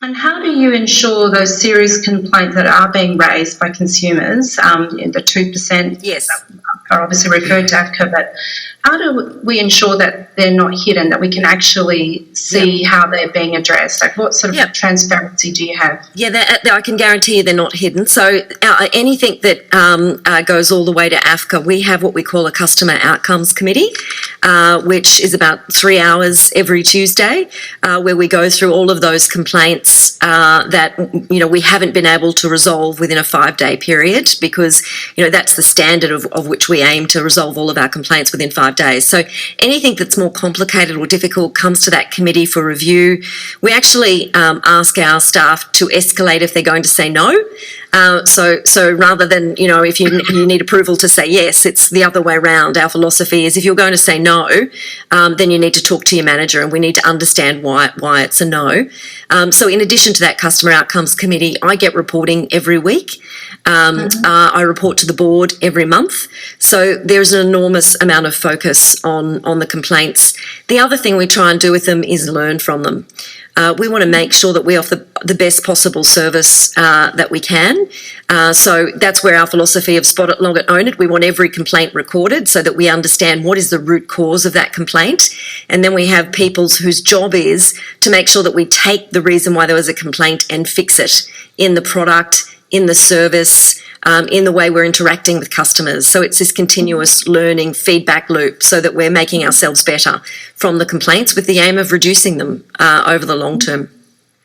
And how do you ensure those serious complaints that are being raised by consumers, the 2%, yes, are obviously referred to AFCA, but how do we ensure that they're not hidden, that we can actually see how they're being addressed? Like, what sort of transparency do you have? Yeah, I can guarantee you they're not hidden. So anything that goes all the way to AFCA, we have what we call a Customer Outcomes Committee, which is about 3 hours every Tuesday, where we go through all of those complaints that, we haven't been able to resolve within a 5-day period, because, that's the standard of which we aim to resolve all of our complaints within 5 days. So anything that's more complicated or difficult comes to that committee for review. We actually ask our staff to escalate if they're going to say no. So rather than, if you need approval to say yes, it's the other way around. Our philosophy is if you're going to say no, then you need to talk to your manager, and we need to understand why it's a no. So in addition to that Customer Outcomes Committee, I get reporting every week. I report to the board every month. So there's an enormous amount of focus on the complaints. The other thing we try and do with them is learn from them. We want to make sure that we offer the best possible service that we can. So that's where our philosophy of spot it, log it, own it. We want every complaint recorded so that we understand what is the root cause of that complaint. And then we have people whose job is to make sure that we take the reason why there was a complaint and fix it in the product, in the service, in the way we're interacting with customers. So it's this continuous learning feedback loop so that we're making ourselves better from the complaints with the aim of reducing them over the long term.